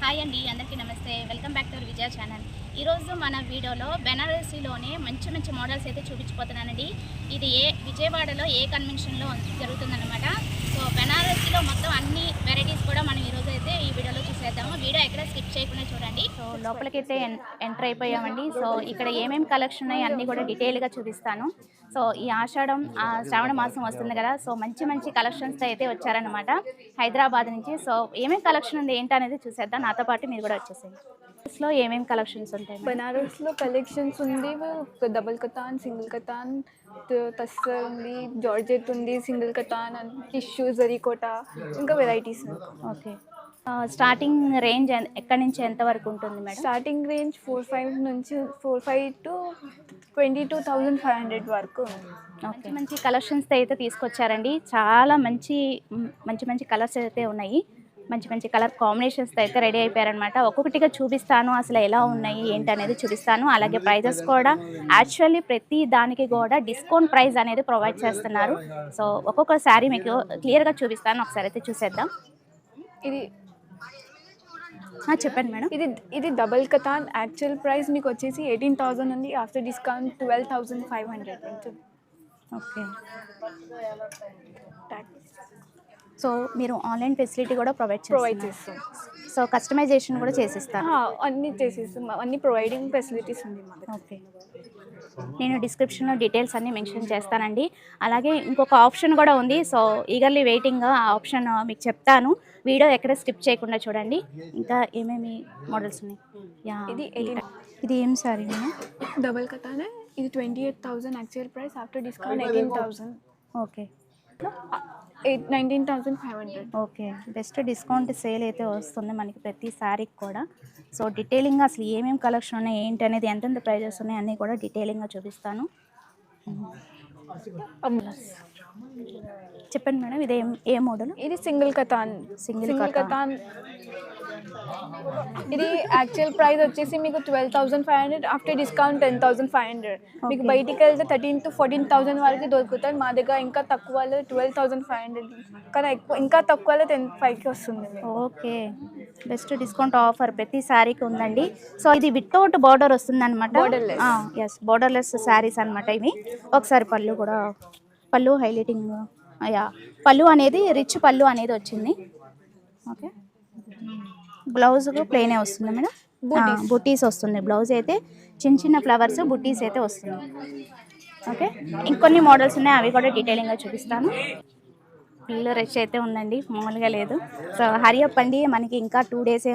Hi అండి, అందరికీ నమస్తే. Welcome back to Vijaya channel. ఈరోజు మన వీడియోలో బెనారసీలోనే మంచి మంచి మోడల్స్ అయితే చూపించిపోతున్నానండి. ఇది విజయవాడలో కన్వెన్షన్లో జరుగుతుందన్నమాట. సో బెనారసీలో మొత్తం అన్ని వెరైటీస్ కూడా మనం ఈరోజు అయితే ఈ వీడియోలో చూసేద్దాము. వీడియో ఎక్కడ స్కిప్ చేయకుండా చూడండి. సో లోపలికైతే ఎంటర్ అయిపోయామండి. సో ఇక్కడ ఏమేమి కలెక్షన్ ఉన్నాయి అన్నీ కూడా డీటెయిల్గా చూపిస్తాను. సో ఈ ఆషాఢం శ్రావణ మాసం వస్తుంది కదా, సో మంచి మంచి కలెక్షన్స్ అయితే వచ్చారనమాట హైదరాబాద్ నుంచి. సో ఏమేమి కలెక్షన్ ఉంది ఏంటి అనేది చూసేద్దాం. నాతో పాటు మీరు కూడా వచ్చేసేయండి. లో ఏమేమి కలెక్షన్స్ ఉంటాయి? బనారస్లో కలెక్షన్స్ ఉంది, డబుల్ కతాన్, సింగిల్ కతాన్, టస్సర్ ఉంది, జార్జెట్ ఉంది, సింగిల్ కతాన్, టిష్యూ, జరీకోట, ఇంకా వెరైటీస్. ఓకే, స్టార్టింగ్ రేంజ్ ఎక్కడి నుంచి ఎంత వరకు ఉంటుంది మేడం? స్టార్టింగ్ రేంజ్ 4,500 to 22,500 వరకు. ఓకే, మంచి కలెక్షన్స్ అయితే తీసుకొచ్చారండి. చాలా మంచి మంచి కలర్స్ అయితే ఉన్నాయి. మంచి మంచి కలర్ కాంబినేషన్స్తో అయితే రెడీ అయిపోయారనమాట. ఒక్కొక్కటిగా చూపిస్తాను, అసలు ఎలా ఉన్నాయి ఏంటి అనేది చూపిస్తాను. అలాగే ప్రైజెస్ కూడా యాక్చువల్లీ ప్రతి దానికి కూడా డిస్కౌంట్ ప్రైస్ అనేది ప్రొవైడ్ చేస్తున్నారు. సో ఒక్కొక్క శారీ మీకు క్లియర్గా చూపిస్తాను, ఒకసారి అయితే చూసేద్దాం. ఇది చెప్పండి మేడం. ఇది డబుల్ కతాన్ యాక్చువల్ ప్రైస్ మీకు వచ్చేసి 18,000 ఉంది. ఆఫ్టర్ డిస్కౌంట్ 12,500 ఉంటుంది. ఓకే, సో మీరు ఆన్లైన్ ఫెసిలిటీ కూడా ప్రొవైడ్ చేస్తాం. సో కస్టమైజేషన్ కూడా చేసిస్తాను. అన్నీ చేసేస్తాం, అన్ని ప్రొవైడింగ్ ఫెసిలిటీస్ ఉంది మాకు. ఓకే, నేను డిస్క్రిప్షన్లో డీటెయిల్స్ అన్నీ మెన్షన్ చేస్తానండి. అలాగే ఇంకొక ఆప్షన్ కూడా ఉంది. సో ఈగర్లీ వెయిటింగ్, ఆ ఆప్షన్ మీకు చెప్తాను. వీడియో ఎక్కడ స్కిప్ చేయకుండా చూడండి. ఇంకా ఏమేమి మోడల్స్ ఉన్నాయి? ఇది ఏం సారీ? డబల్ కతానే. ఇది 28,000 actual price, after discount 18,000. Okay, 19,500. Okay, best discount sale అయితే వస్తుంది మనకి ప్రతి శారీకి కూడా. సో డీటెయిలింగ్గా అసలు ఏమేమి కలెక్షన్ ఉన్నాయి ఏంటి అనేది, ఎంతెంత ప్రైజెస్ ఉన్నాయి అన్నీ కూడా డీటెయిలింగ్గా చూపిస్తాను. చెప్పండి మేడం, ఇది ఏ మోడల్? ఇది సింగిల్ కతాన్. సింగిల్ కతాన్ ఇది యాక్చువల్ ప్రైస్ వచ్చేసి మీకు 12,500, ఆఫ్టర్ డిస్కౌంట్ 10,500. మీకు బయటికి వెళ్తే 13,000 to 14,000 వరకు దొరుకుతాయి. మా దగ్గర ఇంకా తక్కువలో 12,500, కానీ ఇంకా తక్కువలో 10,500కి వస్తుంది. ఓకే, బెస్ట్ డిస్కౌంట్ ఆఫర్ ప్రతి శారీకి ఉందండి. సో ఇది వితౌట్ బార్డర్ వస్తుంది అనమాట. ఎస్, బార్డర్లెస్ శారీస్ అనమాట ఇవి. ఒకసారి పళ్ళు హైలైటింగ్, పళ్ళు అనేది రిచ్ పళ్ళు అనేది వచ్చింది. ఓకే, బ్లౌజ్ ప్లెయినే వస్తుంది మేడం. బుటీస్ వస్తుంది. బ్లౌజ్ అయితే చిన్న చిన్న ఫ్లవర్స్ బుటీస్ అయితే వస్తుంది. ఓకే, ఇంకొన్ని మోడల్స్ ఉన్నాయి, అవి కూడా డీటెయిలింగ్గా చూపిస్తాను. ఫుల్ రష్ అయితే ఉందండి, మామూలుగా లేదు. సో హరి అప్ అండి, మనకి ఇంకా 2 days